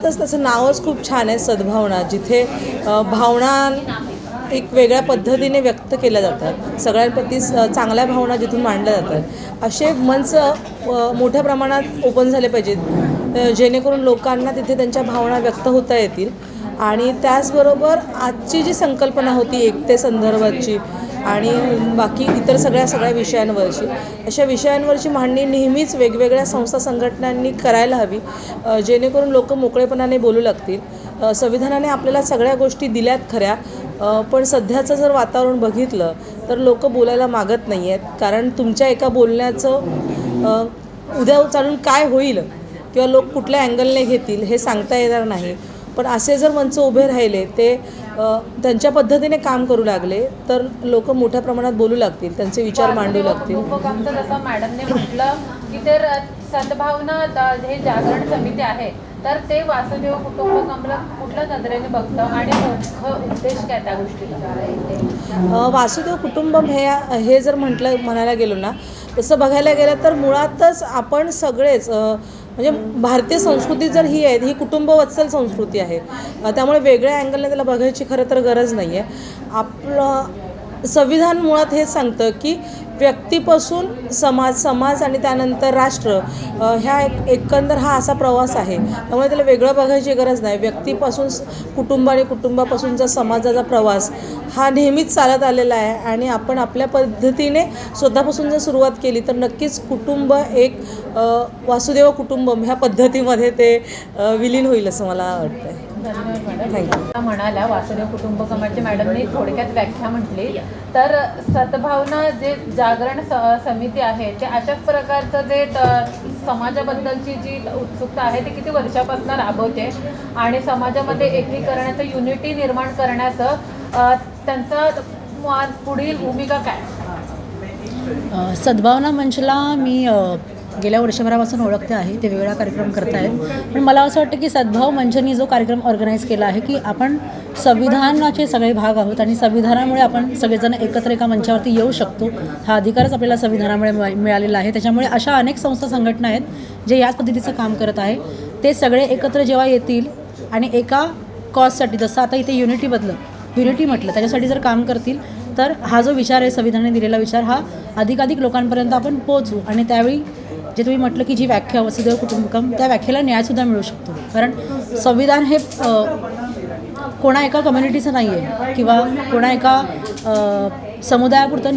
त्याचं नावच खूप छान आहे, सद्भावना. जिथे भावना एक वेगळ्या पद्धतीने व्यक्त केल्या जातात, सगळ्यांप्रती चांगल्या भावना जिथून मांडल्या जातात, असे मंच मोठ्या प्रमाणात ओपन झाले पाहिजेत, जेणेकरून लोकांना तिथे त्यांच्या भावना व्यक्त होता येतील. आणि त्याचबरोबर आजची जी संकल्पना होती एकतेसंदर्भातची आणि बाकी इतर सगळ्या विषयांवरची, अशा विषयांवरची मांडणी नेहमीच वेगवेगळ्या संस्था संघटनांनी करायला हवी, जेणेकरून लोक मोकळेपणाने बोलू लागतील. संविधानाने आपल्याला सगळ्या गोष्टी दिल्यात खऱ्या, पण सध्याचं जर वातावरण बघितलं तर लोक बोलायला मागत नाही आहेत. कारण तुमच्या एका बोलण्याचं उद्या चालून काय होईल किंवा लोक कुठल्या अँगलने घेतील हे सांगता येणार नाही. पण असे जर मंच उभे राहिले, ते त्यांच्या पद्धतीने काम करू लागले, तर लोक मोठ्या प्रमाणात बोलू लागतील, त्यांचे विचार मांडू लागतील. जसं मॅडमने म्हटलं की ते सद्भावना हे जागरण समिती आहे, तर ते वासुदेव कुटुंबकमला कुठल्या नजरेने बघतं आणि मुख्य उद्देश काय त्या गोष्टीचा? वासुदेव कुटुंबम हे जर म्हणायला गेलो ना, तसं बघायला गेलं तर मुळातच आपण सगळेच म्हणजे भारतीय संस्कृती जर ही कुटुंबवत्सल संस्कृती आहे. त्यामुळे वेगळ्या अँगलने त्याला बघायची खरं तर गरज नाही आहे. आपलं संविधान मुळात हेच सांगतं की व्यक्तीपासून समाज आणि त्यानंतर राष्ट्र, ह्या एकंदर हा असा प्रवास आहे. त्यामुळे त्याला वेगळं बघायची गरज नाही. व्यक्तीपासून कुटुंब आणि कुटुंबापासूनचा समाजाचा प्रवास हा नेहमीच चालत आलेला आहे. आणि आपण आपल्या पद्धतीने स्वतःपासून जर सुरुवात केली तर नक्कीच कुटुंब एक वासुदेव कुटुंबम ह्या पद्धतीमध्ये ते विलीन होईल असं मला वाटतं. थँक्यू. म्हणाल्या वासुदेव कुटुंबकमाची मॅडमने थोडक्यात व्याख्या म्हटली, तर सद्भावना जे जागरण समिती आहे ते अशाच प्रकारचं जे समाजाबद्दलची जी उत्सुकता आहे ती किती वर्षापासून राबवते आणि समाजामध्ये एकीकरणाचं युनिटी निर्माण करण्याचं त्यांचा पुढील भूमिका काय? सद्भावना मंचला मी गेल्या वर्षभरापासून ओळखते आहे. ते वेगवेगळा कार्यक्रम करत आहेत. पण मला असं वाटतं की सद्भाव मंचनी जो कार्यक्रम ऑर्गनाईज केला आहे की आपण संविधानाचे सगळे भाग आहोत आणि संविधानामुळे आपण सगळेजण एकत्र एका मंचावरती येऊ शकतो, हा अधिकारच आपल्याला संविधानामुळे मिळालेला आहे. त्याच्यामुळे अशा अनेक संस्था संघटना आहेत जे याच पद्धतीचं काम करत आहे. ते सगळे एकत्र जेव्हा येतील आणि एका कॉजसाठी, जसं आता इथे युनिटी म्हटलं, त्याच्यासाठी जर काम करतील तर हा जो विचार आहे, संविधानाने दिलेला विचार, हा अधिकाधिक लोकांपर्यंत आपण पोहोचू. आणि त्यावेळी जे तुम्ही म्हटलं की जी व्याख्या वसुदैव कुटुंबकम, त्या व्याख्येला न्यायसुद्धा मिळू शकतो. कारण संविधान हे कोणा एका कम्युनिटीचं नाही आहे किंवा कोणा एका समुदायापुरतं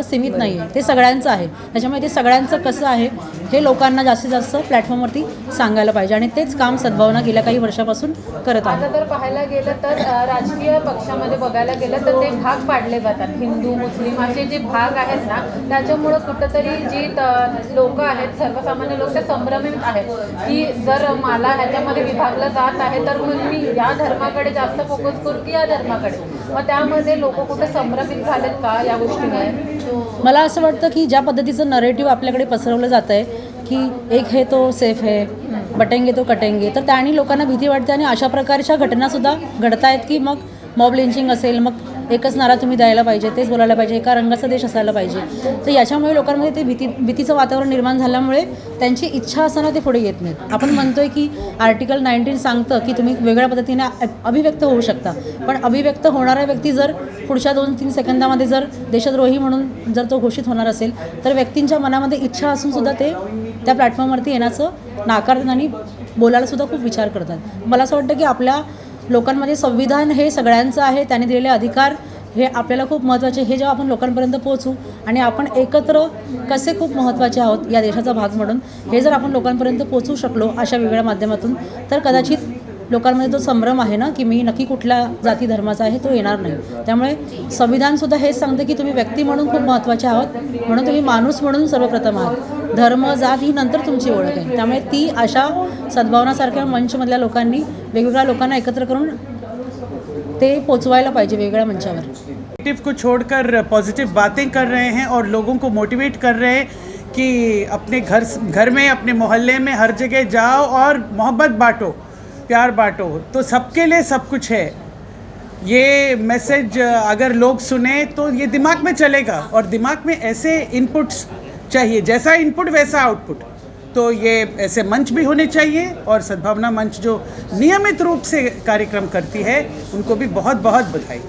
सीमित नाही आहे. ते सगळ्यांचं आहे. त्याच्यामुळे ते सगळ्यांचं कसं आहे हे लोकांना जास्तीत जास्त प्लॅटफॉर्मवरती सांगायला पाहिजे आणि तेच काम सद्भावना गेल्या काही वर्षापासून करत आहे. आता जर पाहायला गेलं तर राजकीय पक्षामध्ये बघायला गेलं तर ते भाग पाडले जातात. हिंदू मुस्लिम असे जे भाग आहेत ना, त्याच्यामुळं कुठंतरी जी लोक आहेत, सर्वसामान्य लोक, ते संभ्रमित आहेत की जर मला ह्याच्यामध्ये विभागलं जात आहे तर मग मी या धर्माकडे जास्त फोकस करू की या धर्माकडे. मग त्यामध्ये लोक कुठे संभ्रमित झालेत का या गोष्टीमुळे? मला असं वाटतं की ज्या पद्धतीचं नरेटिव्ह आपल्याकडे पसरवलं जातं आहे की एक है तो सेफ है, बटेंगे तो कटेंगे, तर त्याने लोकांना भीती वाटते आणि अशा प्रकारच्या घटनासुद्धा घडत आहेत की मग मॉब लिंचिंग असेल, मग एकच नारा तुम्ही द्यायला पाहिजे, तेच बोलायला पाहिजे, एका रंगाचा देश असायला पाहिजे. तर याच्यामुळे लोकांमध्ये ते भीतीचं वातावरण निर्माण झाल्यामुळे त्यांची इच्छा असताना ते पुढे येत नाहीत. आपण म्हणतोय की आर्टिकल 19 सांगतं की तुम्ही वेगळ्या पद्धतीने अभिव्यक्त होऊ शकता, पण अभिव्यक्त होणारा व्यक्ती जर पुढच्या 2-3 सेकंदामध्ये जर देशद्रोही म्हणून जर तो घोषित होणार असेल तर व्यक्तींच्या मनामध्ये इच्छा असूनसुद्धा ते त्या प्लॅटफॉर्मवरती येण्याचं नाकारतात आणि बोलायलासुद्धा खूप विचार करतात. मला असं वाटतं की आपल्या लोकांमध्ये संविधान हे सगळ्यांचं आहे, त्याने दिलेले अधिकार हे आपल्याला खूप महत्त्वाचे. हे जेव्हा आपण लोकांपर्यंत पोहोचू आणि आपण एकत्र कसे खूप महत्त्वाचे आहोत या देशाचा भाग म्हणून, हे जर आपण लोकांपर्यंत पोहोचू शकलो अशा वेगळ्या माध्यमातून, तर कदाचित लोकांमध्ये तो संभ्रम आहे ना की मी नक्की कुठल्या जाती धर्माचा आहे तो येणार नाही. त्यामुळे संविधानसुद्धा हेच सांगतं की तुम्ही व्यक्ती म्हणून खूप महत्त्वाचे आहोत, म्हणून तुम्ही माणूस म्हणून सर्वप्रथम आहात. धर्म जात ही नंतर तुमची ओळख आहे. त्यामुळे ती अशा सद्भावनासारख्या मंचमधल्या लोकांनी वेगवेगळ्या लोकांना एकत्र करून ते पोचवायला पाहिजे वेगवेगळ्या मंचावर. नेगेटिव को छोड़कर पॉजिटिव बातें कर रहे हैं और लोगों को मोटिवेट कर रहे हैं कि अपने घर में, अपने मोहल्ले में, हर जगह जाओ और मोहब्बत बांटो, प्यार बांटो, तो सबके लिए सब कुछ है. ये मैसेज अगर लोग सुने तो ये दिमाग में चलेगा और दिमाग में ऐसे इनपुट्स चाहिए, जैसा इनपुट वैसा आउटपुट. तो ये ऐसे मंच भी होने चाहिए, और सद्भावना मंच जो नियमित रूप से कार्यक्रम करती है उनको भी बहुत बहुत बधाई।